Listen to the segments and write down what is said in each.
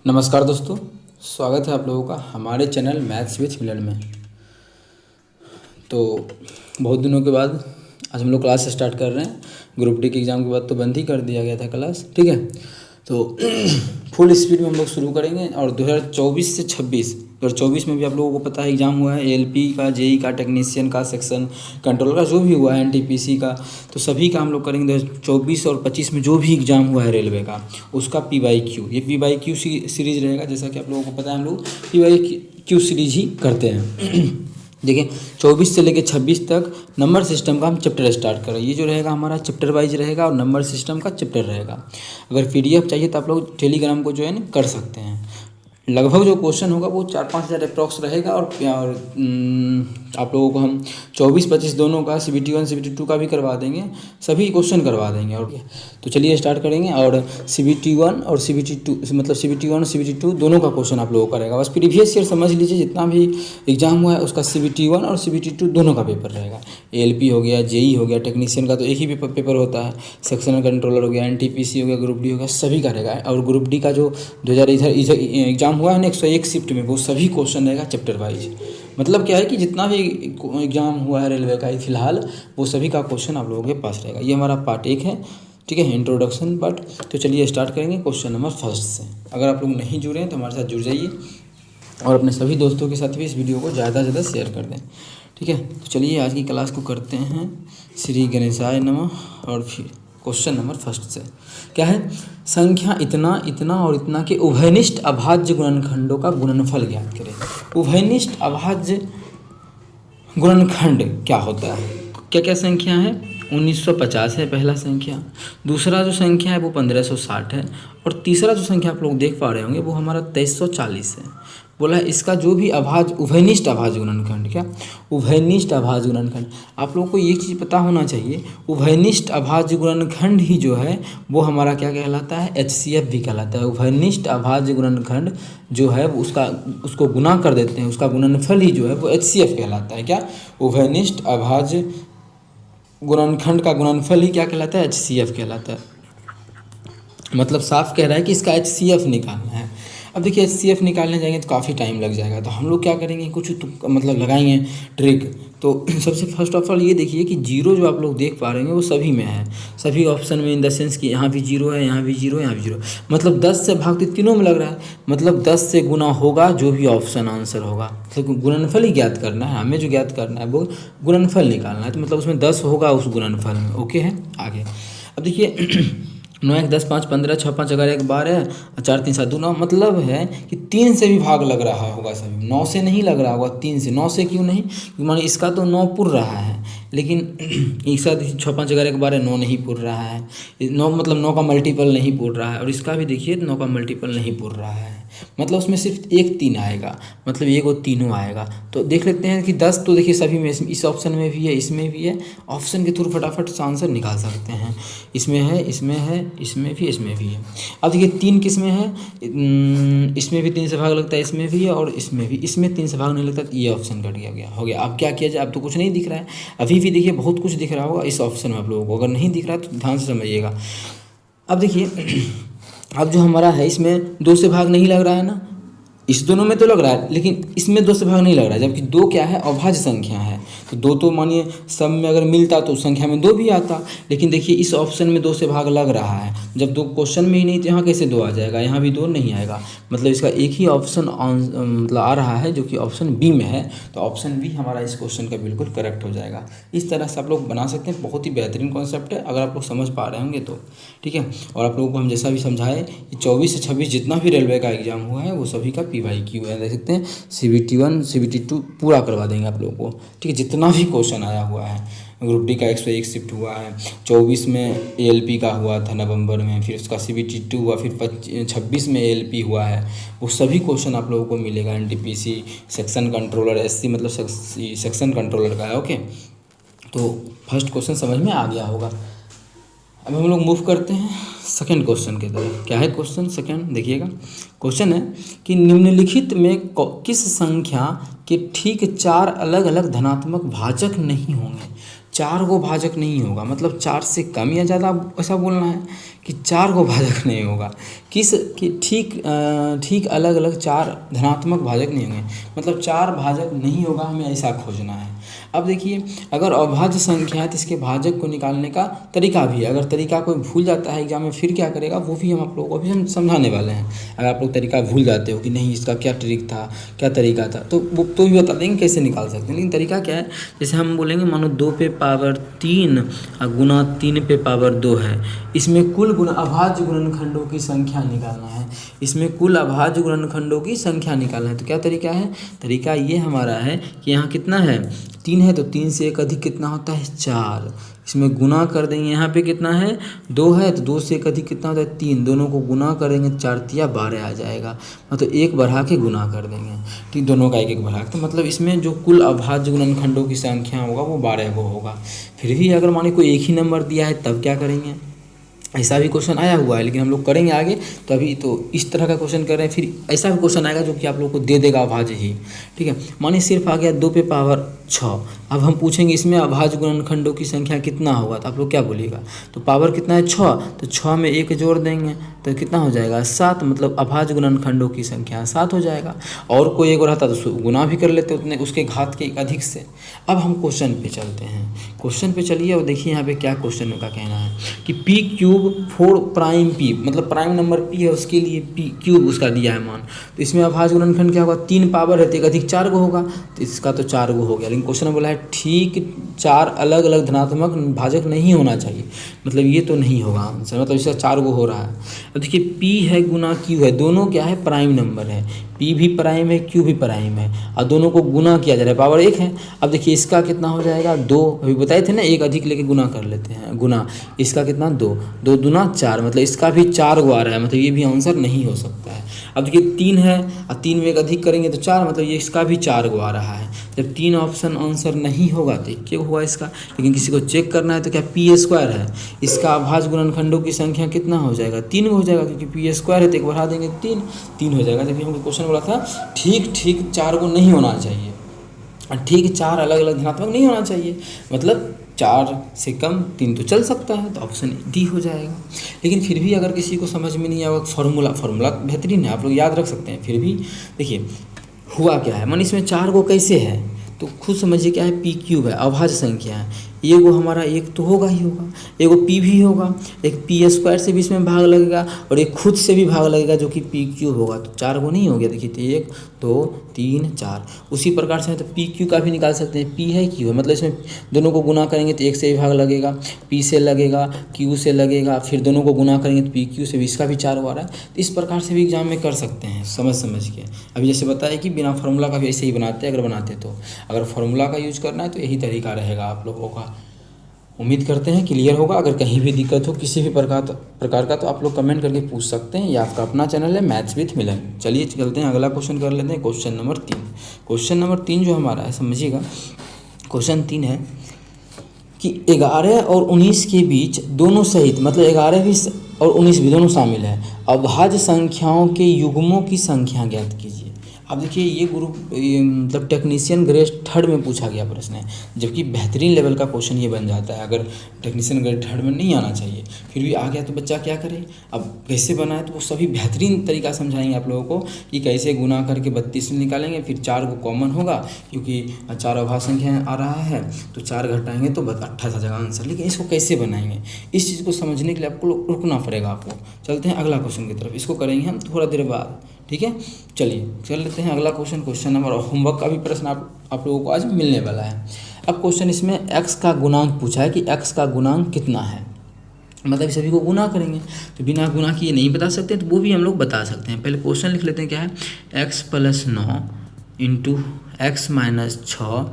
नमस्कार दोस्तों, स्वागत है आप लोगों का हमारे चैनल मैथ्स विथ मिलन में। तो बहुत दिनों के बाद आज हम लोग क्लास स्टार्ट कर रहे हैं। ग्रुप डी के एग्ज़ाम के बाद तो बंद ही कर दिया गया था क्लास, ठीक है। तो फुल स्पीड में हम लोग शुरू करेंगे। और 2024 से 2024 में भी आप लोगों को पता है एग्ज़ाम हुआ है, एएलपी का, जेई का, टेक्नीशियन का, सेक्शन कंट्रोलर का, जो भी हुआ है, एनटीपीसी का, तो सभी का हम लोग करेंगे। 2024 और 25 में जो भी एग्ज़ाम हुआ है रेलवे का, उसका पीवाईक्यू, ये पीवाईक्यू सीरीज़ रहेगा। जैसा कि आप लोगों को पता है हम लोग पीवाईक्यू सीरीज ही करते हैं। देखिए 24 से लेकर 26 तक नंबर सिस्टम का हम चैप्टर स्टार्ट करें। ये जो रहेगा हमारा चैप्टर वाइज रहेगा और नंबर सिस्टम का चैप्टर रहेगा। अगर पीडीएफ चाहिए तो आप लोग टेलीग्राम को ज्वाइन कर सकते हैं। लगभग जो क्वेश्चन होगा वो 4-5 हज़ार अप्रॉक्स रहेगा। और आप लोगों को हम 24-25 दोनों का CBT 1 CBT 2 का भी करवा देंगे, सभी क्वेश्चन करवा देंगे। और तो चलिए स्टार्ट करेंगे। और CBT 1 और CBT 2 मतलब CBT 1 और CBT 2 दोनों का क्वेश्चन आप लोगों को करेगा। बस प्रीवियस ईयर समझ लीजिए, जितना भी एग्जाम हुआ है उसका CBT 1 और CBT 2 दोनों का पेपर रहेगा। ALP हो गया, जेई हो गया, टेक्नीशियन का तो एक ही पेपर होता है, सेक्शनल कंट्रोलर हो गया, एनटीपीसी हो गया, ग्रुप डी हो गया, सभी का रहेगा। और ग्रुप डी का जो 2000 इधर एग्जाम हुआ है ना 101 शिफ्ट में, वो सभी क्वेश्चन रहेगा चैप्टर वाइज। मतलब क्या है कि जितना भी एग्जाम हुआ है रेलवे का फिलहाल, वो सभी का क्वेश्चन आप लोगों के पास रहेगा। ये हमारा पार्ट 1 है, ठीक है, इंट्रोडक्शन पार्ट। तो चलिए स्टार्ट करेंगे क्वेश्चन नंबर फर्स्ट से। अगर आप लोग नहीं जुड़े हैं तो हमारे साथ जुड़ जाइए और अपने सभी दोस्तों के साथ भी इस वीडियो को ज़्यादा से ज़्यादा शेयर कर दें, ठीक है। तो चलिए आज की क्लास को करते हैं। श्री गणेशाय नमः। और फिर क्वेश्चन नंबर फर्स्ट से क्या है, संख्या इतना, इतना और इतना के उभयनिष्ठ अभाज्य गुणनखंडों का गुणनफल ज्ञात करें। उभयनिष्ठ अभाज्य गुणनखंड क्या होता है? क्या क्या संख्या है? 1950 है पहला संख्या, दूसरा जो संख्या है वो 1560 है, और तीसरा जो संख्या आप लोग देख पा रहे होंगे वो हमारा 2340 है। बोला है इसका जो भी अभाज्य उभयनिष्ठ अभाज्य गुणनखंड, क्या उभयनिष्ठ अभाज्य गुणनखंड, आप लोगों को ये चीज़ पता होना चाहिए। उभयनिष्ठ अभाज्य गुणनखंड ही जो है वो हमारा क्या कहलाता है? HCF भी कहलाता है। उभयनिष्ठ अभाज्य गुणनखंड जो है उसको गुना कर देते हैं, उसका गुणनफल ही जो है वो HCF कहलाता है। क्या उभयनिष्ठ अभाज्य गुणनखंड का गुणनफल ही क्या कहलाता है? HCF कहलाता है। मतलब साफ कह रहा है कि इसका HCF निकालना है। अब देखिए HCF निकालने जाएंगे तो काफ़ी टाइम लग जाएगा, तो हम लोग क्या करेंगे, कुछ मतलब लगाएंगे ट्रिक। तो सबसे फर्स्ट ऑफ ऑल ये देखिए कि जीरो जो आप लोग देख पा रहे हैं वो सभी में है, सभी ऑप्शन में, इन द सेंस कि यहाँ भी जीरो है, यहाँ भी जीरो है, यहाँ भी जीरो, मतलब 10 से भाग तो तीनों में लग रहा है, मतलब 10 से गुना होगा जो भी ऑप्शन आंसर होगा। तो गुणनफल ही ज्ञात करना है हमें, जो ज्ञात करना है वो गुणनफल निकालना है। तो मतलब उसमें 10 होगा उस गुणनफल में। ओके है, आगे अब देखिए 9 1 10 5 15 6 5 11 1 12 4 3 7 2 9, मतलब है कि 3 से भी भाग लग रहा होगा सभी, 9 से नहीं लग रहा होगा, 3 से। 9 से क्यों नहीं? क्योंकि मानो इसका तो 9 पुर रहा है, लेकिन एक साथ 6 5 11 1 12 9 नहीं पुर रहा है, 9 मतलब 9 का मल्टीपल नहीं पुर रहा है, और इसका भी देखिए 9 का मल्टीपल नहीं पुर रहा है, मतलब उसमें सिर्फ एक 3 आएगा, मतलब एक और तीनों आएगा। तो देख लेते हैं कि 10 तो देखिए सभी में, इस ऑप्शन में भी है, इसमें भी है, ऑप्शन के थ्रू फटाफट से आंसर निकाल सकते हैं। इसमें है, इसमें है, इसमें भी, इसमें भी है। अब देखिए 3 किस में है, इसमें भी 3 से भाग लगता है, इसमें भी है, और इसमें भी, इसमें 3 से भाग नहीं लगता, तो ये ऑप्शन कट गया हो गया। अब क्या किया जाए? अब तो कुछ नहीं दिख रहा है, अभी भी देखिए बहुत कुछ दिख रहा होगा इस ऑप्शन में आप लोगों को। अगर नहीं दिख रहा है तो ध्यान से समझिएगा। अब देखिए अब जो हमारा है इसमें 2 से भाग नहीं लग रहा है ना, इस दोनों में तो लग रहा है, लेकिन इसमें 2 से भाग नहीं लग रहा है, जबकि 2 क्या है? अभाज्य संख्या है। तो 2 तो मानिए सब में अगर मिलता तो संख्या में 2 भी आता, लेकिन देखिए इस ऑप्शन में 2 से भाग लग रहा है। जब 2 क्वेश्चन में ही नहीं तो यहाँ कैसे 2 आ जाएगा? यहाँ भी 2 नहीं आएगा, मतलब इसका एक ही ऑप्शन मतलब आ रहा है जो कि ऑप्शन बी में है। तो ऑप्शन बी हमारा इस क्वेश्चन का बिल्कुल करेक्ट हो जाएगा। इस तरह से आप लोग बना सकते हैं, बहुत ही बेहतरीन कॉन्सेप्ट है अगर आप लोग समझ पा रहे होंगे तो, ठीक है। और आप लोगों को हम जैसा भी समझाए कि 24 से 26 जितना भी रेलवे का एग्जाम हुआ है वो सभी का पीवाईक्यू है, देख सकते हैं। CBT 1 CBT 2 पूरा करवा देंगे आप लोगों को, ठीक है। जितना भी क्वेश्चन आया हुआ है, ग्रुप डी का 101 शिफ्ट हुआ है, 24 में ALP का हुआ था नवंबर में, फिर उसका CBT 2 हुआ, फिर 26 में ALP हुआ है, वो सभी क्वेश्चन आप लोगों को मिलेगा। एनटीपीसी, सेक्शन कंट्रोलर, SC मतलब सेक्शन कंट्रोलर का है, ओके। तो फर्स्ट क्वेश्चन समझ में आ गया होगा। अब हम लोग मूव करते हैं सेकंड क्वेश्चन की तरफ। क्या है क्वेश्चन सेकंड? देखिएगा, क्वेश्चन है कि निम्नलिखित में किस संख्या के ठीक 4 अलग अलग धनात्मक भाजक नहीं होंगे? 4 को भाजक नहीं होगा, मतलब 4 से कम या ज़्यादा ऐसा बोलना है कि 4 को भाजक नहीं होगा। कि ठीक अलग अलग 4 धनात्मक भाजक नहीं होंगे, मतलब 4 भाजक नहीं होगा, हमें ऐसा खोजना है। अब देखिए, अगर अभाज्य संख्या है तो इसके भाजक को निकालने का तरीका भी है। अगर तरीका कोई भूल जाता है एग्जाम में फिर क्या करेगा, वो भी हम आप लोगों को अभी हम समझाने वाले हैं। अगर आप लोग तरीका भूल जाते हो कि नहीं इसका क्या ट्रिक था, क्या तरीका था, तो वो तो भी बता देंगे कैसे निकाल सकते हैं। लेकिन तरीका क्या है, जैसे हम बोलेंगे मानो 2 पे पावर 3 और गुना 3 पे पावर 2 है, इसमें कुल अभाज्य गुणनखंडों की संख्या निकालना है। इसमें कुल अभाज्य गुणनखंडों की संख्या निकालना है। तो क्या तरीका है, तरीका ये हमारा है कि यहाँ कितना है 3 है, तो 3 से एक अधिक कितना होता है 4, इसमें गुना कर देंगे। यहाँ पे कितना है 2 है, तो 2 से एक अधिक कितना होता है 3, दोनों को गुना करेंगे 4 तिया 12 आ जाएगा, मतलब एक बढ़ा के गुना कर देंगे, ठीक, दोनों का एक एक बढ़ा के। तो मतलब इसमें जो कुल अभाज्य गुणनखंडों की संख्या होगा वो 12 को होगा। फिर भी अगर माने कोई एक ही नंबर दिया है तब क्या करेंगे, ऐसा भी क्वेश्चन आया हुआ है, लेकिन हम लोग करेंगे आगे। तो अभी तो इस तरह का क्वेश्चन कर रहे हैं, फिर ऐसा भी क्वेश्चन आएगा जो कि आप लोग को दे देगा अभाज्य ही, ठीक है। मानिए सिर्फ आ गया 2 पे पावर 6, अब हम पूछेंगे इसमें अभाज्य गुणनखंडों की संख्या कितना होगा, तो आप लोग क्या बोलिएगा, तो पावर कितना है 6, तो 6 में 1 जोड़ देंगे तो कितना हो जाएगा 7, मतलब अभाज्य गुणनखंडों की संख्या 7 हो जाएगा। और कोई एक रहता तो गुना भी कर लेते उतने, उसके घात के एक अधिक से। अब हम क्वेश्चन पे चलते हैं, क्वेश्चन पे चलिए और देखिए यहाँ पे क्या क्वेश्चन का कहना है कि पी क्यूब 4 प्राइम पी, मतलब प्राइम नंबर पी है उसके लिए पी क्यूब उसका दिया है मान। तो इसमें अभाज्य गुणनखंड क्या होगा, 3 पावर है तो एक अधिक 4 को होगा, तो इसका तो 4 को हो गया। लेकिन क्वेश्चन में बोला है ठीक 4 अलग अलग धनात्मक भाजक नहीं होना चाहिए, मतलब ये तो नहीं होगा आंसर, मतलब इसका 4 को हो रहा है। अब देखिए पी है गुना क्यू है, दोनों क्या है प्राइम नंबर है, पी भी प्राइम है क्यू भी प्राइम है, और दोनों को गुना किया जा रहा है, पावर 1 है। अब देखिए इसका कितना हो जाएगा 2, अभी बताए थे ना, एक अधिक लेके गुना कर लेते हैं, गुना इसका कितना 2, 2 दूना 4, मतलब इसका भी 4 को आ रहा है, मतलब ये भी आंसर नहीं हो सकता है। अब देखिए 3 है और 3 में एक अधिक करेंगे तो 4, मतलब ये इसका भी 4 को आ रहा है। जब 3 ऑप्शन आंसर नहीं होगा तो क्या हुआ इसका, लेकिन किसी को चेक करना है तो क्या पी स्क्वायर है, इसका अभाज्य गुणनखंडों की संख्या कितना हो जाएगा 3 हो जाएगा, क्योंकि पी स्क्वायर है तो एक बढ़ा देंगे 3 हो जाएगा। जब हमको क्वेश्चन बोला था ठीक 4 को नहीं होना चाहिए, ठीक 4 अलग अलग धनात्मक नहीं होना चाहिए, मतलब 4 से कम 3 तो चल सकता है, तो ऑप्शन डी हो जाएगा। लेकिन फिर भी अगर किसी को समझ में नहीं आएगा, फार्मूला बेहतरीन है, आप लोग याद रख सकते हैं। फिर भी देखिए हुआ क्या है, मान इसमें 4 को कैसे है, तो खुद समझिए क्या है, पी क्यूब है, अभाज्य संख्या है, एगो हमारा एक तो होगा ही होगा, एगो पी भी होगा, एक पी स्क्वायर से भी इसमें भाग लगेगा और एक खुद से भी भाग लगेगा जो कि पी क्यूब होगा, तो 4 को नहीं हो गया। देखिए 1 2 3 4, उसी प्रकार से तो पी क्यू का भी निकाल सकते हैं, पी है क्यू है, मतलब इसमें दोनों को गुना करेंगे तो 1 से भी भाग लगेगा, पी से लगेगा क्यू से लगेगा, फिर दोनों को गुना करेंगे तो पी क्यू से भी इसका भी 4 आ रहा है। तो इस प्रकार से भी एग्जाम में कर सकते हैं समझ के। अभी जैसे बताया कि बिना फार्मूला का भी ऐसे ही बनाते हैं, अगर बनाते तो, अगर फार्मूला का यूज करना है तो यही तरीका रहेगा आप लोगों का। उम्मीद करते हैं क्लियर होगा। अगर कहीं भी दिक्कत हो किसी भी प्रकार का तो आप लोग कमेंट करके पूछ सकते हैं। ये आपका अपना चैनल है मैथ्स विथ मिलन। चलिए चलते हैं अगला क्वेश्चन कर लेते हैं, क्वेश्चन नंबर 3। क्वेश्चन नंबर 3 जो हमारा है समझिएगा, क्वेश्चन 3 है कि 11 और 19 के बीच दोनों सहित, मतलब 11 भी और 19 भी दोनों शामिल है, अभाज्य संख्याओं के युग्मों की संख्या ज्ञात कीजिए। अब देखिए ये मतलब टेक्नीशियन ग्रेड 3 में पूछा गया प्रश्न है, जबकि बेहतरीन लेवल का क्वेश्चन ये बन जाता है। अगर टेक्नीशियन ग्रेड 3 में नहीं आना चाहिए फिर भी आ गया तो बच्चा क्या करे। अब कैसे बनाए तो वो सभी बेहतरीन तरीका समझाएंगे आप लोगों को कि कैसे गुना करके 32 में निकालेंगे, फिर 4 को कॉमन होगा क्योंकि 4 अभाज्य संख्या आ रहा है, तो 4 घटाएंगे तो 28 आ जाएगा आंसर। लेकिन इसको कैसे बनाएंगे, इस चीज़ को समझने के लिए आपको रुकना पड़ेगा आपको। चलते हैं अगला क्वेश्चन की तरफ, इसको करेंगे हम थोड़ा देर बाद, ठीक है। चलिए चल लेते हैं अगला क्वेश्चन, क्वेश्चन नंबर, होमवर्क का भी प्रश्न आप लोगों को आज मिलने वाला है। अब क्वेश्चन इसमें x का गुणांक पूछा है कि x का गुणांक कितना है, मतलब सभी को गुना करेंगे, तो बिना गुना किए नहीं बता सकते, तो वो भी हम लोग बता सकते हैं। पहले क्वेश्चन लिख लेते हैं, क्या है, x + 9 into x - 6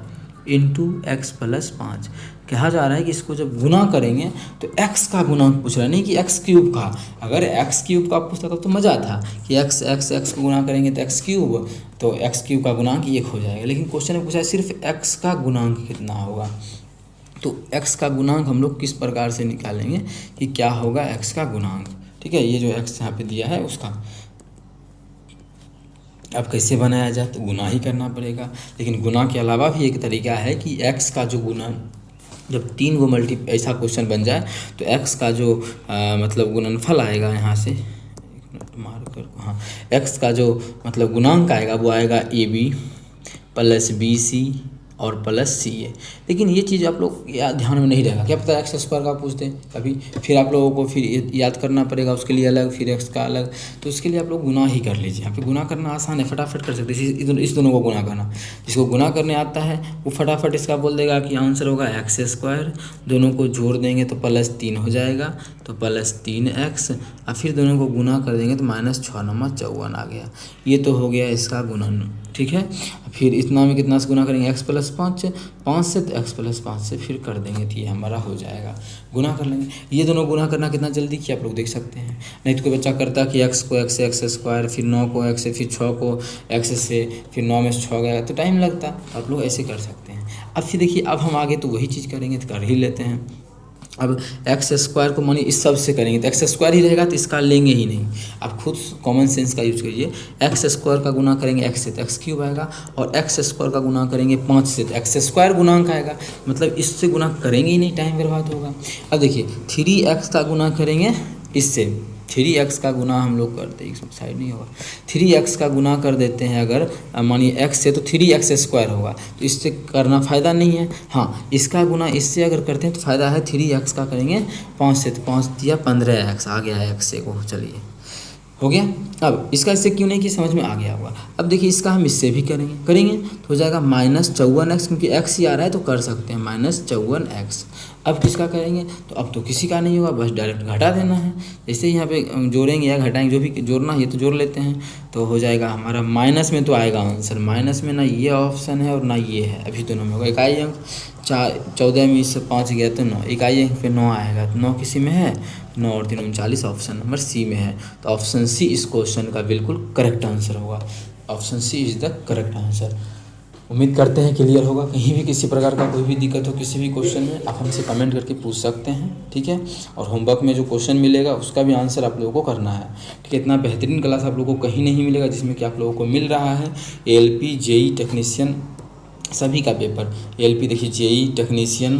into x + 5। कहा जा रहा है कि इसको जब गुना करेंगे तो x का गुणांक पूछ रहा है, नहीं कि x क्यूब का। अगर x क्यूब का पूछता था तो मज़ा था कि x को गुना करेंगे तो x क्यूब, तो x क्यूब का गुणांक 1 हो जाएगा। लेकिन क्वेश्चन में पूछा है सिर्फ x का गुणांक कितना होगा, तो x का गुणांक हम लोग किस प्रकार से निकालेंगे कि क्या होगा x का गुणांक, ठीक है। ये जो x यहाँ पे दिया है उसका अब कैसे बनाया जाए, तो गुना ही करना पड़ेगा। लेकिन गुना के अलावा भी एक तरीका है कि x का जो जब 3 को मल्टी ऐसा क्वेश्चन बन जाए तो x का जो मतलब गुणनफल आएगा यहाँ से, एक मिनट मार्कर, हाँ, x का जो मतलब गुणांक आएगा वो आएगा AB प्लस BC और प्लस CA। लेकिन ये चीज़ आप लोग ध्यान में नहीं रहेगा, क्या पता एक्स स्क्वायर का पूछ दें कभी, फिर आप लोगों को फिर याद करना पड़ेगा उसके लिए अलग, फिर एक्स का अलग। तो इसके लिए आप लोग गुना ही कर लीजिए। यहाँ पे गुना करना आसान है, फटाफट कर सकते हैं इस दोनों को गुना करना। जिसको गुना करने आता है वो फटाफट इसका बोल देगा कि आंसर होगा एक्स स्क्वायर, दोनों को जोड़ देंगे तो +3 हो जाएगा, तो +3x, और फिर दोनों को गुना कर देंगे तो -6×54 आ गया। ये तो हो गया इसका गुणन, ठीक है। फिर इतना में कितना से गुना करेंगे, x + 5 से, तो x + 5 से फिर कर देंगे तो ये हमारा हो जाएगा, गुना कर लेंगे। ये दोनों गुना करना कितना जल्दी किया आप लोग देख सकते हैं। नहीं तो कोई बच्चा करता कि x को x से x स्क्वायर, फिर 9 को x से, फिर 6 को x से, फिर 9 में से 6 गया तो टाइम लगता। आप लोग ऐसे कर सकते हैं। अब फिर देखिए, अब हम आगे तो वही चीज़ करेंगे, तो कर ही लेते हैं। अब एक्स स्क्वायर को मानिए इस सब से करेंगे तो एक्स स्क्वायर ही रहेगा, तो इसका लेंगे ही नहीं। आप खुद कॉमन सेंस का यूज करिए। एक्स स्क्वायर का गुना करेंगे एक्स से तो एक्स क्यूब आएगा, और एक्स स्क्वायर का गुना करेंगे 5 से तो एक्स स्क्वायर गुणांक आएगा। मतलब इससे गुना करेंगे ही नहीं, टाइम बर्बाद होगा। अब देखिए 3x का गुना करेंगे इससे, 3x का गुना हम लोग करते हैं, साइड नहीं होगा, 3x का गुना कर देते हैं अगर मानिए x से, तो 3x स्क्वायर होगा, तो इससे करना फ़ायदा नहीं है। हाँ, इसका गुना इससे अगर करते हैं तो फ़ायदा है। 3x का करेंगे 5 से, तो 5 दिया 15x, आ गया है x से को, चलिए हो गया। अब इसका इससे क्यों नहीं कि समझ में आ गया होगा। अब देखिए इसका हम इससे भी करेंगे तो हो जाएगा -54x, क्योंकि x ही आ रहा है तो कर सकते हैं -54x। अब किसका करेंगे, तो अब तो किसी का नहीं होगा, बस डायरेक्ट घटा देना है। जैसे यहाँ पे जोड़ेंगे या घटाएंगे, जो भी जोड़ना है ये तो जोड़ लेते हैं, तो हो जाएगा हमारा माइनस में तो आएगा आंसर। माइनस में ना ये ऑप्शन है और ना ये है, अभी दोनों में होगा। इकाई अंक 14 में से 5 गया तो 9, इकाई अंक पे 9 आएगा, तो 9 किसी में है, 9 और 3 39, ऑप्शन नंबर सी में है। तो ऑप्शन सी इस क्वेश्चन का बिल्कुल करेक्ट आंसर होगा। Option C is the correct answer. उम्मीद करते हैं क्लियर होगा। कहीं भी किसी प्रकार का कोई भी दिक्कत हो किसी भी क्वेश्चन में, आप हमसे कमेंट करके पूछ सकते हैं, ठीक है। और होमवर्क में जो क्वेश्चन मिलेगा उसका भी आंसर आप लोगों को करना है, ठीक है। इतना बेहतरीन क्लास आप लोगों को कहीं नहीं मिलेगा जिसमें कि आप लोगों को मिल रहा है। ALP JEE टेक्नीशियन सभी का पेपर, ALP देखिए, JEE technician,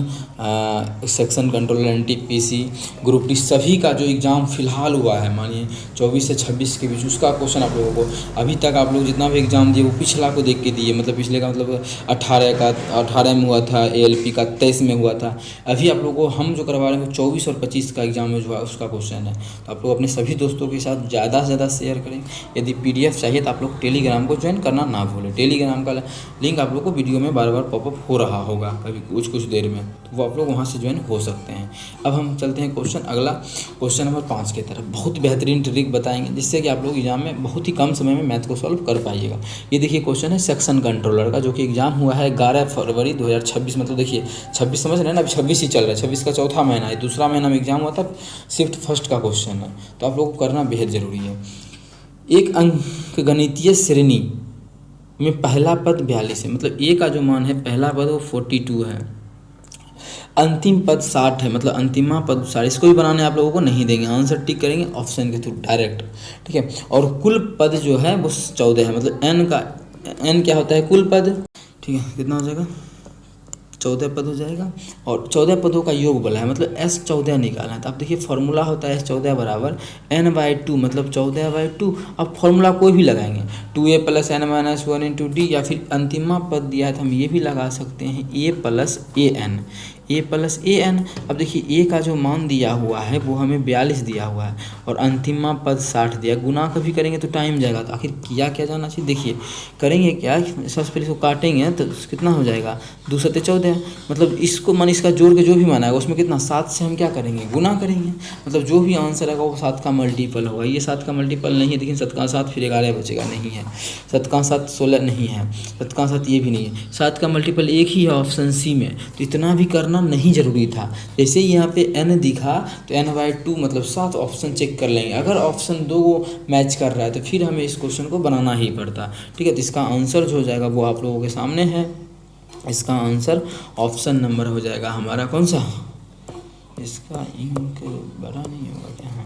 section controller, NTPC, group D, सभी का जो एग्ज़ाम फ़िलहाल हुआ है मानिए 24 से 26 के बीच, उसका क्वेश्चन आप लोगों को अभी तक आप लोग जितना भी एग्ज़ाम दिए वो पिछला को देख के दिए। मतलब पिछले का मतलब 18 में हुआ था, ALP का 23 में हुआ था। अभी आप लोगों को हम जो करवा रहे हैं 24 और 25 का एग्ज़ाम में जो है उसका क्वेश्चन है। तो आप लोग अपने सभी दोस्तों के साथ ज़्यादा से ज़्यादा शेयर करें। यदि PDF चाहिए तो आप लोग टेलीग्राम को ज्वाइन करना ना भूलें। टेलीग्राम का लिंक आप लोग को वीडियो में बार बार पॉपअप हो रहा होगा कभी कुछ देर में, तो वो आप लोग वहाँ से ज्वाइन हो सकते हैं। अब हम चलते हैं अगला क्वेश्चन नंबर 5 की तरफ। बहुत बेहतरीन ट्रिक बताएंगे जिससे कि आप लोग एग्जाम में बहुत ही कम समय में मैथ को सॉल्व कर पाइएगा। ये देखिए क्वेश्चन है सेक्शन कंट्रोलर का, जो कि एग्जाम हुआ है 11 फरवरी 2026। मतलब देखिए 26 समझ रहे हैं ना, अभी 26 ही चल रहा है, 26 का चौथा महीना है, दूसरा महीना में एग्जाम हुआ था। शिफ्ट फर्स्ट का क्वेश्चन है, तो आप लोग को करना बेहद ज़रूरी है। एक अंक गणितीय श्रेणी में पहला पद 42 है, मतलब ए का जो मान है पहला पद वो 42 है, अंतिम पद 60 है, मतलब अंतिमा पद 60। इसको भी बनाने आप लोगों को नहीं देंगे, आंसर टिक करेंगे ऑप्शन के थ्रू डायरेक्ट, ठीक है। और कुल पद जो है वो 14 है, मतलब n क्या होता है, कुल पद, ठीक है। कितना हो जाएगा, 14 पद हो जाएगा। और 14 पदों का योग बोला है, मतलब S14 निकालना है। तो आप देखिए फॉर्मूला होता है S14 बराबर n/2, मतलब 14/2। अब फॉर्मूला कोई भी लगाएंगे, 2a + n - 1 × d, या फिर अंतिमा पद दिया है तो हम ये भी लगा सकते हैं a + an, a + an। अब देखिए a का जो मान दिया हुआ है वो हमें 42 दिया हुआ है, और अंतिमा पद 60 दिया। गुना कभी करेंगे तो टाइम जाएगा, तो आखिर किया क्या जाना चाहिए। देखिए करेंगे क्या, सबसे पहले इसको काटेंगे तो कितना हो जाएगा, 2 × 7 = 14। मतलब इसको मान इसका जोड़ के जो भी माना है उसमें कितना, 7 से हम क्या करेंगे, गुना करेंगे। मतलब जो भी आंसर आएगा वो 7 का मल्टीपल होगा। ये 7 का मल्टीपल नहीं है, लेकिन 7 का 7 फिर 11 बचेगा, नहीं है। 7 का 7 16 नहीं है, 7 का 7 ये भी नहीं है। 7 का मल्टीपल एक ही है ऑप्शन सी में, तो इतना भी करना नहीं जरूरी था। जैसे यहाँ पे n दिखा तो n/2 मतलब 7, ऑप्शन चेक कर लेंगे। अगर ऑप्शन 2 मैच कर रहा है तो फिर हमें इस क्वेश्चन को बनाना ही पड़ता, ठीक है। तो इसका आंसर जो हो जाएगा वो आप लोगों के सामने है। इसका आंसर ऑप्शन नंबर हो जाएगा हमारा कौन सा, इसका इंक बड़ा नहीं होगा क्या, हाँ,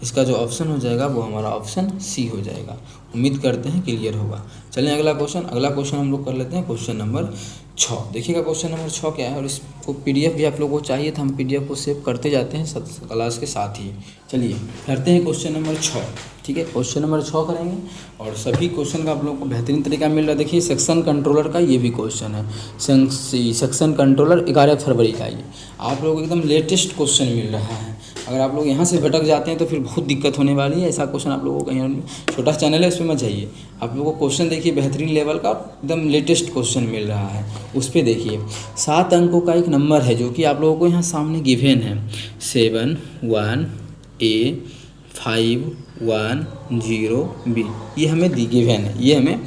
इसका जो ऑप्शन हो जाएगा वो हमारा ऑप्शन सी हो जाएगा। उम्मीद करते हैं क्लियर होगा। चलिए अगला क्वेश्चन हम लोग कर लेते हैं क्वेश्चन नंबर 6। देखिएगा क्वेश्चन नंबर 6 क्या है, और इसको PDF भी आप लोगों को चाहिए था, हम PDF को सेव करते जाते हैं क्लास के साथ ही। चलिए करते हैं क्वेश्चन नंबर 6। ठीक है, क्वेश्चन नंबर 6 करेंगे और सभी क्वेश्चन का आप लोगों को बेहतरीन तरीका मिल रहा है। देखिए सेक्शन कंट्रोलर का ये भी क्वेश्चन है, सेक्शन कंट्रोलर 11 फरवरी का, ये आप लोगों को एकदम लेटेस्ट क्वेश्चन मिल रहा है। अगर आप लोग यहाँ से भटक जाते हैं तो फिर बहुत दिक्कत होने वाली है। ऐसा क्वेश्चन आप लोगों को कहीं, छोटा चैनल है उसमें मत जाइए, आप लोगों को क्वेश्चन देखिए बेहतरीन लेवल का एकदम लेटेस्ट क्वेश्चन मिल रहा है। उस पर देखिए 7 अंकों का एक नंबर है जो कि आप लोगों को यहाँ सामने गिवन है 71A510B। ये हमें गिवन है, ये हमें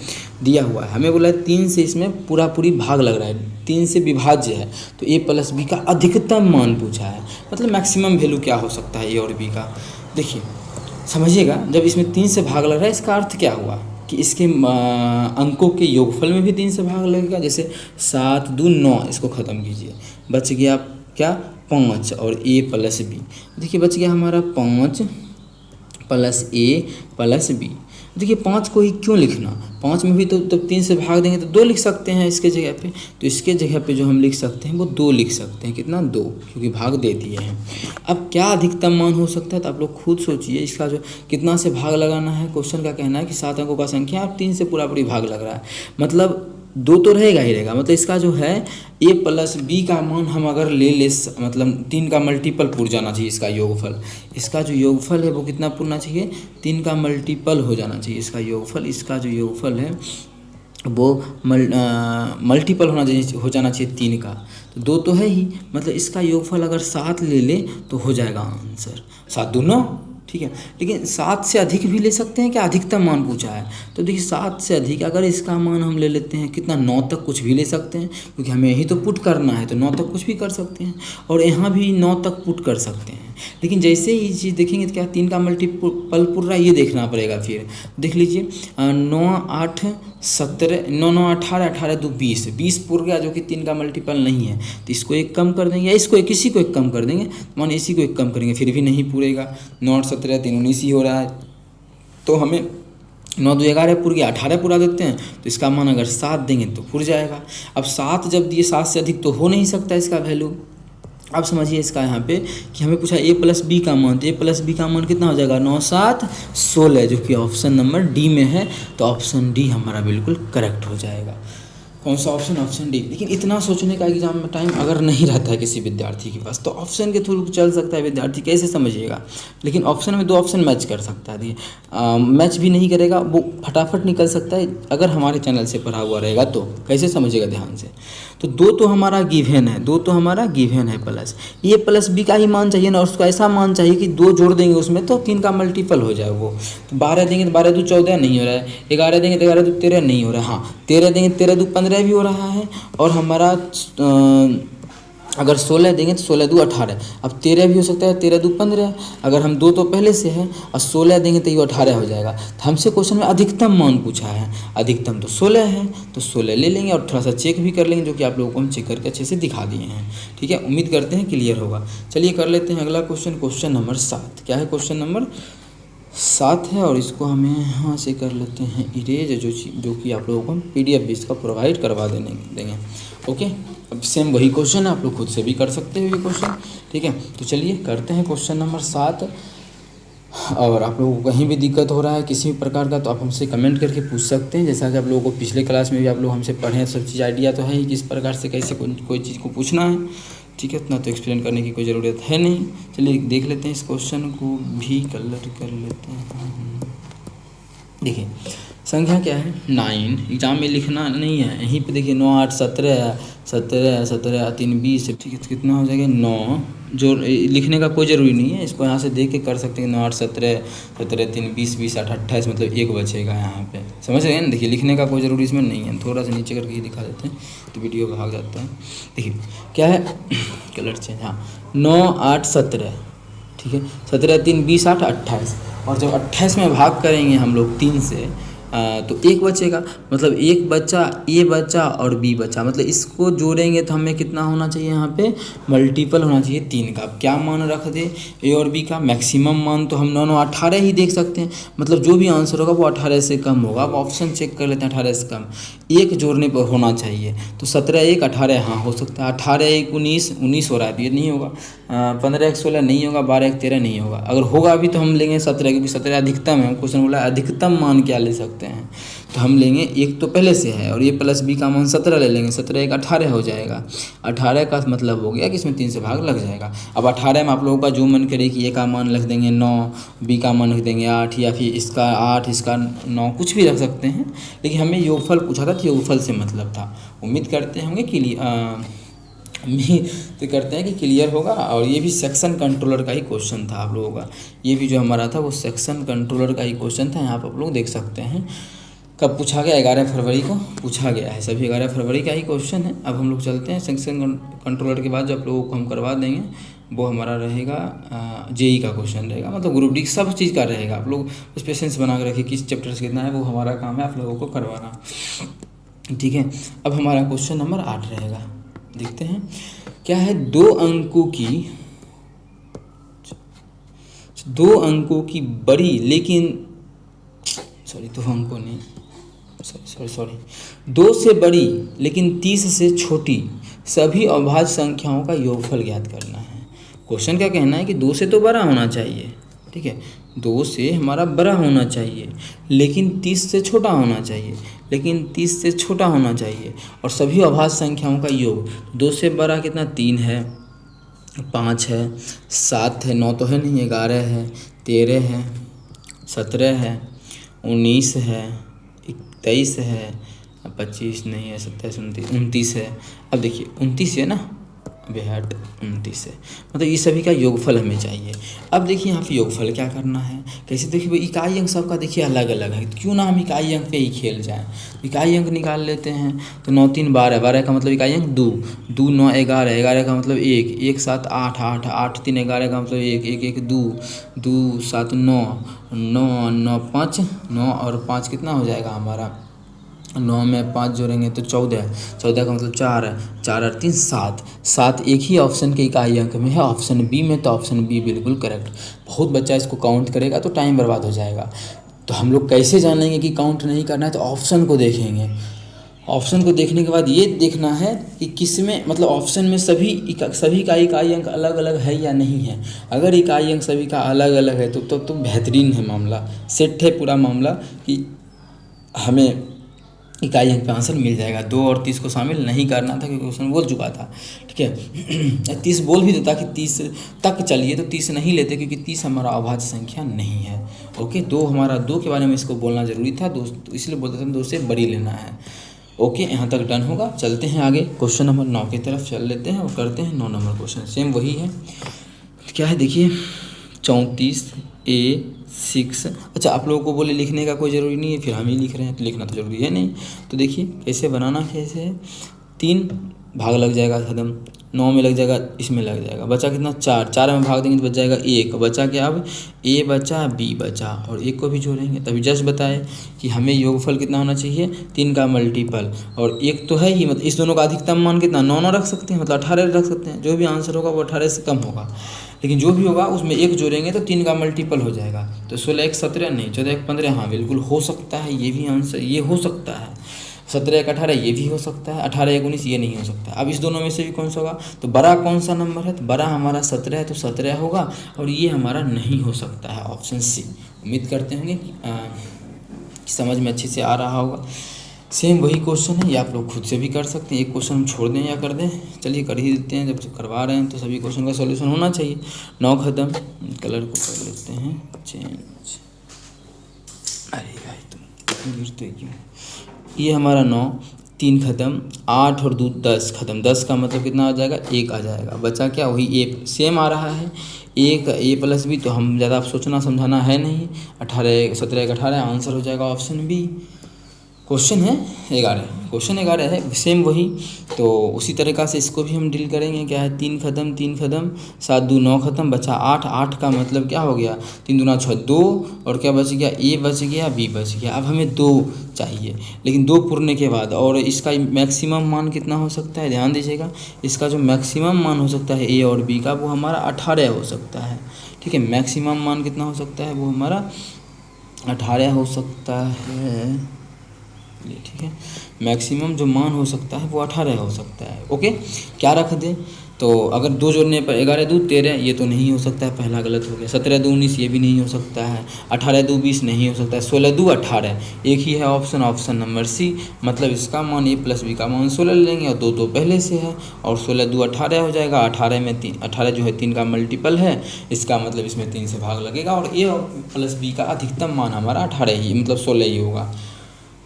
दिया हुआ है। हमें बोला है 3 से इसमें पूरी भाग लग रहा है, 3 से विभाज्य है, तो A + B का अधिकतम मान पूछा है, मतलब मैक्सिमम वैल्यू क्या हो सकता है A और B का। देखिए समझिएगा, जब इसमें 3 से भाग लग रहा है इसका अर्थ क्या हुआ कि इसके अंकों के योगफल में भी 3 से भाग लगेगा। जैसे 7 2 9, इसको ख़त्म कीजिए, बच गया क्या 5 और A + B। देखिए बच गया हमारा 5 + A + B। देखिए 5 को ही क्यों लिखना, 5 में भी तो 3 से भाग देंगे तो 2 लिख सकते हैं इसके जगह पे, तो इसके जगह पे जो हम लिख सकते हैं वो 2 लिख सकते हैं। कितना 2, क्योंकि भाग दे दिए हैं। अब क्या अधिकतम मान हो सकता है, तो आप लोग खुद सोचिए, इसका जो कितना से भाग लगाना है। क्वेश्चन का कहना है कि 7 अंकों का संख्या और 3 से पूरी भाग लग रहा है, मतलब 2 तो रहेगा ही रहेगा। मतलब इसका जो है A + B का मान हम अगर ले मतलब 3 का मल्टीपल पुर जाना चाहिए इसका योगफल। इसका जो योगफल है वो कितना पुरना चाहिए, 3 का मल्टीपल हो जाना चाहिए इसका योगफल। इसका जो योगफल है वो मल्टीपल हो जाना चाहिए 3 का, तो 2 तो है ही, मतलब इसका योगफल अगर 7 ले ले तो हो जाएगा आंसर 7 2 9। ठीक है, लेकिन 7 से अधिक भी ले सकते हैं क्या, अधिकतम मान पूछा है। तो देखिए 7 से अधिक अगर इसका मान हम ले लेते हैं कितना 9 तक कुछ भी ले सकते हैं, क्योंकि हमें यही तो पुट करना है, तो 9 तक कुछ भी कर सकते हैं और यहाँ भी 9 तक पुट कर सकते हैं। लेकिन जैसे ही चीज़ देखेंगे तो क्या 3 का मल्टीपल पुर रहा है, ये देखना पड़ेगा। फिर देख लीजिए 9 8 17 9 9 18 18 2 20 पुर गया, जो कि 3 का मल्टीपल नहीं है, तो इसको एक कम कर देंगे या इसको किसी को एक कम कर देंगे, मान इसी को एक कम करेंगे फिर भी नहीं पूरेगा। 9 8 17 3 19 ही हो रहा है, तो हमें 9 2 11 पुर गया, 18 पुरा देते हैं, तो इसका मान अगर 7 देंगे तो पुर जाएगा। अब 7 जब दिए, 7 से अधिक तो हो नहीं सकता इसका वैल्यू। अब समझिए इसका यहाँ पे कि हमें पूछा A + B का मान, तो A + B का मान कितना हो जाएगा 9 7 16, जो कि ऑप्शन नंबर डी में है, तो ऑप्शन डी हमारा बिल्कुल करेक्ट हो जाएगा। कौन सा ऑप्शन, ऑप्शन डी। लेकिन इतना सोचने का एग्जाम में टाइम अगर नहीं रहता है किसी विद्यार्थी के पास, तो ऑप्शन के थ्रू चल सकता है विद्यार्थी, कैसे समझिएगा। लेकिन ऑप्शन में 2 ऑप्शन मैच कर सकता है, मैच भी नहीं करेगा वो फटाफट निकल सकता है अगर हमारे चैनल से पढ़ा हुआ रहेगा तो। कैसे समझिएगा ध्यान से, तो 2 तो हमारा गिवन है, 2 तो हमारा गिवन है, प्लस A + B का ही मान चाहिए ना, और उसको ऐसा मान चाहिए कि 2 जोड़ देंगे उसमें तो 3 का मल्टीपल हो जाए वो। तो 12 देंगे तो 12 2 14 नहीं हो रहा है, 11 देंगे तो 11 2 13 नहीं हो रहा है, हाँ 13 देंगे 13 2 15 भी हो रहा है, और हमारा अगर 16 देंगे तो 16 2 18, अब 13 भी हो सकता है, 13 2 15, अगर हम 2 तो पहले से है और 16 देंगे तो ये 18 हो जाएगा। तो हमसे क्वेश्चन में अधिकतम मान पूछा है, अधिकतम तो 16 है, तो 16 ले लेंगे और थोड़ा सा चेक भी कर लेंगे, जो कि आप लोगों को हम चेक करके अच्छे से दिखा दिए हैं। ठीक है, उम्मीद करते हैं क्लियर होगा। चलिए कर लेते हैं अगला क्वेश्चन, क्वेश्चन नंबर 7। क्या है क्वेश्चन नंबर 7 है, और इसको हमें यहाँ से कर लेते हैं इरेज, जो कि आप लोगों को हम PDF भी इसका प्रोवाइड करवा देंगे। ओके, अब सेम वही क्वेश्चन है, आप लोग खुद से भी कर सकते हो ये क्वेश्चन। ठीक है, तो चलिए करते हैं क्वेश्चन नंबर 7। और आप लोगों को कहीं भी दिक्कत हो रहा है किसी भी प्रकार का, तो आप हमसे कमेंट करके पूछ सकते हैं। जैसा कि आप लोगों को पिछले क्लास में भी आप लोग हमसे पढ़े हैं, सब चीज़ आइडिया तो है ही किस प्रकार से कैसे कोई चीज़ को पूछना है। ठीक है, इतना तो एक्सप्लेन करने की कोई ज़रूरत है नहीं। चलिए देख लेते हैं, इस क्वेश्चन को भी कलर कर लेते हैं। देखिए संख्या क्या है 9, एग्जाम में लिखना नहीं है, यहीं पे देखिए 9 8 17 17 17 3 20। ठीक है, तो कितना हो जाएगा 9, जो लिखने का कोई ज़रूरी नहीं है, इसको यहाँ से देख के कर सकते हैं। 9 8 17 17 3 20 20 8 28, मतलब 1 बचेगा यहाँ पे, समझ रहे हैं ना। देखिए लिखने का कोई ज़रूरी इसमें नहीं है, थोड़ा सा नीचे करके ही दिखा देते हैं तो वीडियो भाग जाता है। देखिए क्या है कलर चेंज, हाँ 9 8 17, ठीक है 17 3 20 8 28, और जब 28 में भाग करेंगे हम लोग 3 से, तो एक बचेगा, मतलब एक बचा, ए बचा और बी बचा, मतलब इसको जोड़ेंगे तो हमें कितना होना चाहिए, यहाँ पे मल्टीपल होना चाहिए 3 का। अब क्या मान रख दे ए और बी का, मैक्सिमम मान तो हम दोनों 18 ही देख सकते हैं, मतलब जो भी आंसर होगा वो 18 से कम होगा। अब ऑप्शन चेक कर लेते हैं, 18 से कम एक जोड़ने पर होना चाहिए, तो 17 1 18, हाँ हो सकता है। 18 1 19, 19 हो रहा है तो ये नहीं होगा। 15 1 16 नहीं होगा, 12 1 13 नहीं होगा। अगर होगा भी तो हम लेंगे 17, क्योंकि 17 अधिकतम है। क्वेश्चन बोला अधिकतम मान क्या ले सकते हैं, तो हम लेंगे एक तो पहले से है और ये प्लस बी का मान 17 ले लेंगे, 17 1 18 हो जाएगा। 18 का मतलब हो गया कि इसमें 3 से भाग लग जाएगा। अब 18 में आप लोगों का जो मन करे कि ए का मान रख देंगे 9, बी का मान रख देंगे 8, या फिर इसका 8 इसका 9, कुछ भी रख सकते हैं, लेकिन हमें योगफल पूछा था तो योगफल से मतलब था। उम्मीद करते होंगे कि उम्मीद तो करते हैं कि क्लियर होगा। और ये भी सेक्शन कंट्रोलर का ही क्वेश्चन था आप लोगों का, ये भी जो हमारा था वो सेक्शन कंट्रोलर का ही क्वेश्चन था। यहाँ पर आप लोग देख सकते हैं कब पूछा गया, 11 फरवरी को पूछा गया है, सभी 11 फरवरी का ही क्वेश्चन है। अब हम लोग चलते हैं सेक्शन कंट्रोलर के बाद जो आप लोगों को हम करवा देंगे वो हमारा रहेगा जेई का क्वेश्चन रहेगा, मतलब ग्रुप डी सब चीज़ का रहेगा। आप लोग उस पेशेंस बना के रखिए, किस चैप्टर से कितना है वो हमारा काम है आप लोगों को करवाना, ठीक है। अब हमारा क्वेश्चन नंबर 8 रहेगा, देखते हैं क्या है। 2 अंकों की बड़ी लेकिन 2 से बड़ी लेकिन 30 से छोटी सभी अभाज्य संख्याओं का योगफल ज्ञात करना है। क्वेश्चन क्या कहना है कि 2 से तो बड़ा होना चाहिए, ठीक है, 2 से हमारा बड़ा होना चाहिए लेकिन 30 से छोटा होना चाहिए, और सभी अभाज्य संख्याओं का योग। 2 से बड़ा कितना, 3 है, 5 है, 7 है, 9 तो है नहीं, 11 है, 13 है, 17 है, 19 है, 23 है, 25 नहीं है, 27 29 है। अब देखिए 29 है ना, बेहद 29 है, मतलब ये सभी का योगफल हमें चाहिए। अब देखिए यहाँ पे योगफल क्या करना है, कैसे देखिए भाई, इकाई अंक सबका देखिए अलग अलग है, क्यों ना हम इकाई अंक पे ही खेल जाएं। इकाई अंक निकाल लेते हैं, तो 9 3 12, 12 का मतलब इकाई अंक 2, 2 9 11, 11 का मतलब 1, 1 7 8, 8 8 3 11 का मतलब 1, 1 1 2, 2 7 9, 9 9 5, 9 और 5 कितना हो जाएगा हमारा, 9 में 5 जोड़ेंगे तो 14, 14 का मतलब 4 है, 4 और 3 7, 7 एक ही ऑप्शन के इकाई अंक में है, ऑप्शन बी में, तो ऑप्शन बी बिल्कुल करेक्ट। बहुत बच्चा इसको काउंट करेगा तो टाइम बर्बाद हो जाएगा। तो हम लोग कैसे जानेंगे कि काउंट नहीं करना है, तो ऑप्शन को देखेंगे। ऑप्शन को देखने के बाद ये देखना है कि किस में, मतलब ऑप्शन में सभी का इकाई अंक अलग अलग है या नहीं है। अगर इकाई अंक सभी का अलग अलग है तो बेहतरीन है, मामला सेट है पूरा मामला, कि हमें इकाई अंक पे आंसर मिल जाएगा। 2 और 30 को शामिल नहीं करना था क्योंकि क्वेश्चन बोल चुका था, ठीक है। 30 बोल भी देता कि 30 तक चलिए, तो 30 नहीं लेते क्योंकि 30 हमारा अभाज्य संख्या नहीं है। ओके, 2 हमारा 2 के बारे में इसको बोलना ज़रूरी था, 2 इसलिए बोलते थे 2 से बड़ी लेना है। ओके, यहाँ तक डन होगा। चलते हैं आगे क्वेश्चन नंबर 9 की तरफ चल लेते हैं और करते हैं 9 नंबर क्वेश्चन। सेम वही है, क्या है देखिए, 34A6। अच्छा, आप लोगों को बोले लिखने का कोई ज़रूरी नहीं है, फिर हम ही लिख रहे हैं तो लिखना तो ज़रूरी है नहीं। तो देखिए कैसे बनाना, कैसे है, 3 भाग लग जाएगा, खत्म। 9 में लग जाएगा, इसमें लग जाएगा, बचा कितना 4, 4 में भाग देंगे तो बच जाएगा 1, बचा क्या, अब ए बचा, बी बचा, और 1 को भी जोड़ेंगे। तभी जस्ट बताए कि हमें योगफल कितना होना चाहिए, 3 का मल्टीपल, और 1 तो है ही, मतलब इस दोनों का अधिकतम मान कितना, 9 रख सकते हैं, मतलब 18 रख सकते हैं। जो भी आंसर होगा वो 18 से कम होगा, लेकिन जो भी होगा उसमें 1 जोड़ेंगे तो 3 का मल्टीपल हो जाएगा। तो 16 1 17 नहीं, 14 1 15, हाँ बिल्कुल हो सकता है, ये भी आंसर ये हो सकता है। 17 1 18 ये भी हो सकता है, 18 1 19 ये नहीं हो सकता। अब इस दोनों में से भी कौन सा होगा, तो बड़ा कौन सा नंबर है, तो बड़ा हमारा 17 है, तो 17 होगा, और ये हमारा नहीं हो सकता है, ऑप्शन सी। उम्मीद करते होंगे कि समझ में अच्छे से आ रहा होगा। सेम वही क्वेश्चन है, ये आप लोग खुद से भी कर सकते हैं। एक क्वेश्चन हम छोड़ दें या कर दें, चलिए कर ही देते हैं, जब करवा रहे हैं तो सभी क्वेश्चन का सॉल्यूशन होना चाहिए। 9 खत्म, कलर को कर लेते हैं चेंज। अरे भाई तुम गिरते क्यों, ये हमारा 9, 3 खत्म, 8 और 2 10 खत्म। 10 का मतलब कितना आ जाएगा, 1 आ जाएगा, बचा क्या, वही ए सेम आ रहा है, एक ए प्लस बी, तो हम ज़्यादा सोचना समझाना है नहीं। 18 17 18 आंसर हो जाएगा ऑप्शन बी। क्वेश्चन है 11, क्वेश्चन 11 है, सेम वही। तो उसी तरीक़ा से इसको भी हम डील करेंगे। क्या है, 3 ख़त्म 3 ख़त्म, 7 2 9 ख़त्म, बचा 8। 8 का मतलब क्या हो गया, 3 दूना 6 2, और क्या बच गया, ए बच गया, बी बच गया। अब हमें 2 चाहिए, लेकिन 2 पुरने के बाद, और इसका मैक्सिमम मान कितना हो सकता है, ध्यान दीजिएगा। इसका जो मैक्सिमम मान हो सकता है ए और बी का, वो हमारा 18 हो सकता है। ठीक है, मैक्सिमम मान कितना हो सकता है, वो हमारा 18 हो सकता है। ठीक है, मैक्सिमम जो मान हो सकता है वो 18 हो सकता है। ओके, क्या रख दें, तो अगर 2 जोड़ने पर 11 2 13, ये तो नहीं हो सकता है, पहला गलत हो गया। 17 2 19, ये भी नहीं हो सकता है। 18 2 20 नहीं हो सकता है। 16 2 18, एक ही है ऑप्शन, ऑप्शन नंबर सी। मतलब इसका मान ए प्लस बी का मान 16 लेंगे, और 2 तो पहले से है, और 16 2 18 हो जाएगा। 18 में 3, 18 जो है 3 का मल्टीपल है, इसका मतलब इसमें 3 से भाग लगेगा, और ए प्लस बी का अधिकतम मान हमारा 18 ही, मतलब 16 ही होगा।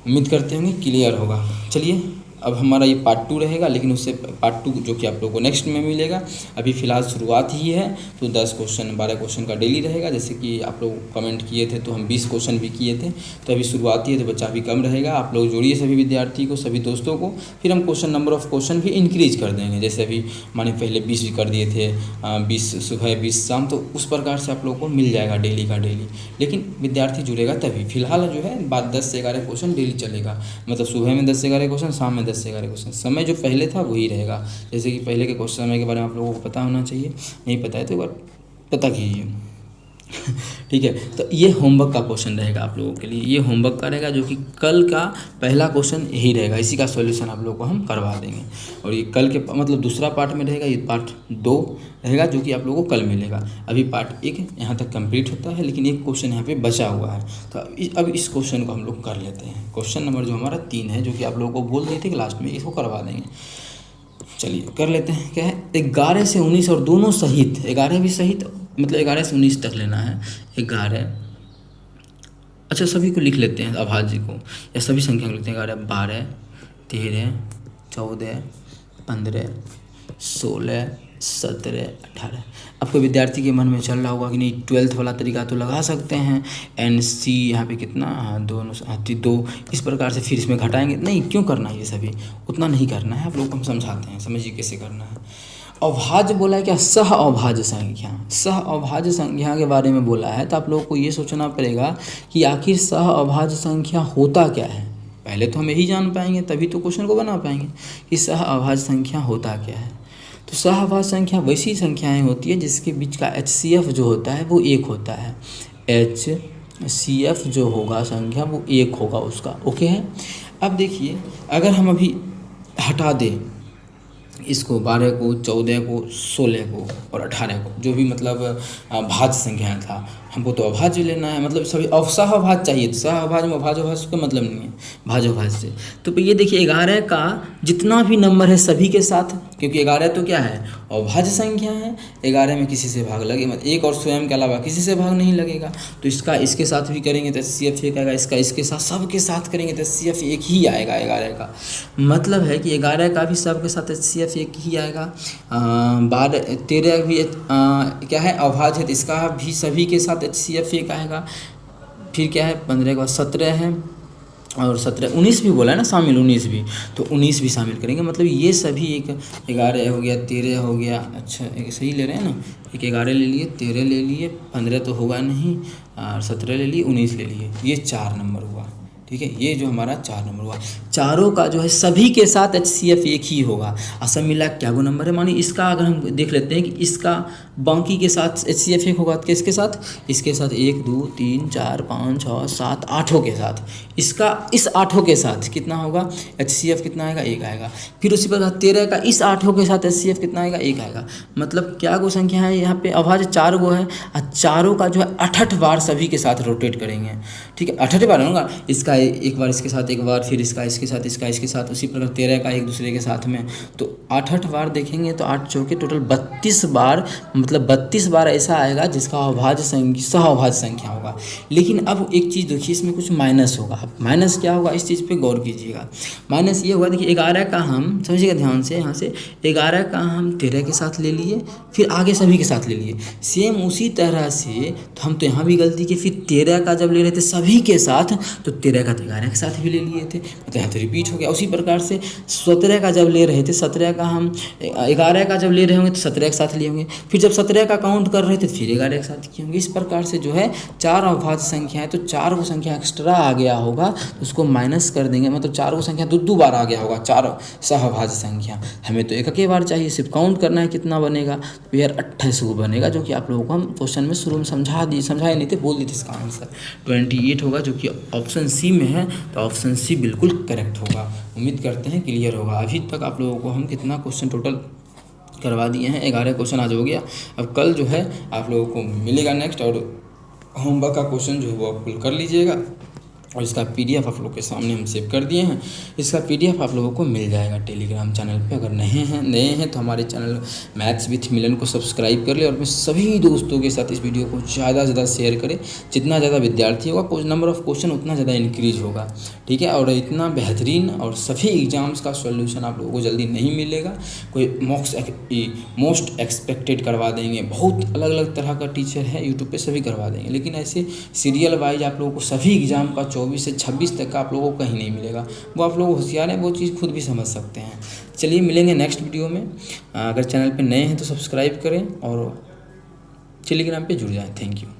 उम्मीद करते होंगे क्लियर होगा। चलिए, अब हमारा ये पार्ट 2 रहेगा, लेकिन उससे पार्ट 2 जो कि आप लोगों को नेक्स्ट में मिलेगा। अभी फ़िलहाल शुरुआत ही है, तो 10 क्वेश्चन 12 क्वेश्चन का डेली रहेगा। जैसे कि आप लोग कमेंट किए थे, तो हम 20 क्वेश्चन भी किए थे। तो अभी शुरुआत ही है, तो बच्चा भी कम रहेगा। आप लोग जोड़िए सभी विद्यार्थी को, सभी दोस्तों को, फिर हम क्वेश्चन नंबर ऑफ़ क्वेश्चन भी इंक्रीज कर देंगे। जैसे अभी माने पहले 20 भी कर दिए थे, 20 सुबह 20 शाम, तो उस प्रकार से आप लोगों को मिल जाएगा डेली का डेली। लेकिन विद्यार्थी जुड़ेगा तभी। फिलहाल जो है बाद 10 से 11 क्वेश्चन डेली चलेगा, मतलब सुबह में 10 से 11 क्वेश्चन, शाम में 10 से 11 क्वेश्चन। समय जो पहले था वही रहेगा। जैसे कि पहले के क्वेश्चन समय के बारे में आप लोगों को पता होना चाहिए, नहीं पता है तो एक बार पता कीजिए। ठीक है, तो ये होमवर्क का क्वेश्चन रहेगा आप लोगों के लिए। ये होमवर्क का रहेगा, जो कि कल का पहला क्वेश्चन यही रहेगा। इसी का सॉल्यूशन आप लोगों को हम करवा देंगे, और ये कल के मतलब दूसरा पार्ट में रहेगा। ये पार्ट 2 रहेगा, जो कि आप लोगों को कल मिलेगा। अभी पार्ट 1 यहाँ तक कंप्लीट होता है, लेकिन एक क्वेश्चन यहाँ पे बचा हुआ है। तो अब इस क्वेश्चन को हम लोग कर लेते हैं। क्वेश्चन नंबर जो हमारा 3 है, जो कि आप लोगों को बोल दिए थे कि लास्ट में इसको करवा देंगे। चलिए कर लेते हैं। क्या है, 11 से 19 और दोनों सहित, 11 भी सहित, मतलब 11 से 19 तक लेना है। 11, अच्छा सभी को लिख लेते हैं, अभाज्य को, या सभी संख्या को लिखते हैं। 11 12 13 14 15 16 17 18। आपको विद्यार्थी के मन में चल रहा होगा कि नहीं 12th वाला तरीका तो लगा सकते हैं, एन सी यहाँ पे कितना, दोनों 2, इस प्रकार से फिर इसमें घटाएंगे। नहीं, क्यों करना है ये सभी, उतना नहीं करना है। आप लोग को हम समझाते हैं, समझिए कैसे करना है। अभाज्य बोला है क्या, सह अभाज्य संख्या। सह अभाज्य संख्या के बारे में बोला है, तो आप लोगों को ये सोचना पड़ेगा कि आखिर सह अभाज्य संख्या होता क्या है। पहले तो हम यही जान पाएंगे, तभी तो क्वेश्चन को बना पाएंगे कि सह अभाज्य संख्या होता क्या है। तो सह अभाज्य संख्या वैसी संख्याएं होती है जिसके बीच का HCF जो होता है वो 1 होता है। HCF जो होगा संख्या वो 1 होगा उसका। ओके है। अब देखिए, अगर हम अभी हटा दें इसको, 12 को 14 को 16 को और 18 को, जो भी मतलब भाज्य संख्या था, हमको तो अभाज्य लेना है, मतलब सभी सहअभाज्य चाहिए। तो सहअभाज्य में अभाज्य भाज्य का मतलब नहीं है, भाज्य भाज्य से। तो ये देखिए 11 का जितना भी नंबर है सभी के साथ, क्योंकि 11 तो क्या है, अभाज्य संख्या है। 11 में किसी से भाग लगे, मतलब एक और स्वयं के अलावा किसी से भाग नहीं लगेगा। तो इसका इसके साथ भी करेंगे तो HCF 1 आएगा, इसका इसके साथ, सबके साथ करेंगे तो HCF 1 ही आएगा 11 का। मतलब है कि 11 का भी सबके साथ HCF 1 ही आएगा। 12 13 भी क्या है, अभाज्य है, तो इसका भी सभी के साथ HCF 1 आएगा। फिर क्या है, 15 के बाद 17 है, और 17 19 भी बोला है ना शामिल, 19 भी, तो 19 भी शामिल करेंगे। मतलब ये सभी एक 11 हो गया, 13 हो गया, अच्छा एक सही ले रहे हैं ना, एक 11 ले लिए, 13 ले लिए, 15 तो होगा नहीं, और 17 ले लिए, 19 ले लिए, ये 4 नंबर हुआ। ठीक है, ये जो हमारा 4 नंबर हुआ, चारों का जो है सभी के साथ HCF 1 ही होगा। सब मिला क्या वो नंबर है, मानिए इसका अगर हम देख लेते हैं कि इसका बाकी के साथ HCF 1 होगा, तो किसके साथ, इसके साथ 1 2 3 4 5 6 7 8 के साथ, इसका इस 8 के साथ कितना होगा, HCF कितना आएगा, 1 आएगा। फिर उसी प्रकार 13 का इस 8 के साथ HCF कितना आएगा, 1 आएगा। मतलब क्या गो संख्या है यहाँ पे, अभाज्य 4 गो है, और चारों का जो है 8 बार सभी के साथ रोटेट करेंगे। ठीक है, 8 बार होगा, इसका एक बार इसके साथ, एक बार फिर इसका इसके साथ, इसका इसके साथ, उसी प्रकार 13 का एक दूसरे के साथ में, तो 8 बार देखेंगे तो 8 चौके टोटल 32 बार, मतलब 32 बार ऐसा आएगा जिसका अभाज्य संख्या, सहअभाज्य संख्या होगा। लेकिन अब एक चीज़ देखिए, इसमें कुछ माइनस होगा। माइनस क्या होगा, इस चीज़ पे गौर कीजिएगा। माइनस ये होगा, देखिए 11 का हम समझिएगा ध्यान से, यहाँ से 11 का हम 13 के साथ ले लिए, फिर आगे सभी के साथ ले लिए। सेम उसी तरह से तो हम तो यहाँ भी गलती की, फिर 13 का जब ले रहे थे सभी के साथ, तो 13 का तो 11 के साथ भी ले लिए थे, मतलब यहाँ तो रिपीट हो गया। उसी प्रकार से 17 का जब ले रहे थे, 17 का हम 11 का जब ले रहे होंगे तो 17 के साथ लिए होंगे, फिर जब 17 का काउंट कर रहे थे फिर 11 के साथ किए होंगे। इस प्रकार से जो है 4 अभाज्य संख्या है, तो 4 को संख्या एक्स्ट्रा आ गया होगा तो उसको माइनस कर देंगे, मतलब 4 को संख्या दो बार आ गया होगा, 4 सहअभाज्य संख्या। हमें तो एक बार चाहिए, सिर्फ काउंट करना है कितना बनेगा, तो यार 28 वो बनेगा, जो कि आप लोगों को हम क्वेश्चन में शुरू में समझाए नहीं थे, बोल दिए थे इसका आंसर 28 होगा, जो कि ऑप्शन सी में है। तो ऑप्शन सी बिल्कुल करेक्ट होगा। उम्मीद करते हैं क्लियर होगा। अभी तक आप लोगों को हम कितना क्वेश्चन टोटल करवा दिए हैं, 11 क्वेश्चन आज हो गया। अब कल जो है आप लोगों को मिलेगा नेक्स्ट, और होमवर्क का क्वेश्चन जो है वो आप फुल कर लीजिएगा, और इसका पीडीएफ आप लोग के सामने हम सेव कर दिए हैं। इसका पीडीएफ आप लोगों को मिल जाएगा टेलीग्राम चैनल पे। अगर नए हैं तो हमारे चैनल मैथ्स विथ मिलन को सब्सक्राइब कर ले, और अपने सभी दोस्तों के साथ इस वीडियो को ज़्यादा से ज़्यादा शेयर करें। जितना ज़्यादा विद्यार्थी होगा, नंबर ऑफ़ क्वेश्चन उतना ज़्यादा इंक्रीज होगा, ठीक है। और इतना बेहतरीन और सभी एग्जाम्स का सॉल्यूशन आप लोगों को जल्दी नहीं मिलेगा। कोई मोस्ट एक्सपेक्टेड करवा देंगे, बहुत अलग अलग तरह का टीचर है यूट्यूब पे, सभी करवा देंगे, लेकिन ऐसे सीरियल वाइज आप लोगों को सभी एग्जाम का 24 से 26 तक का आप लोगों को कहीं नहीं मिलेगा। वो आप लोग होशियार हैं, वो चीज़ खुद भी समझ सकते हैं। चलिए मिलेंगे नेक्स्ट वीडियो में। अगर चैनल पे नए हैं तो सब्सक्राइब करें और टेलीग्राम पे जुड़ जाएं। Thank you.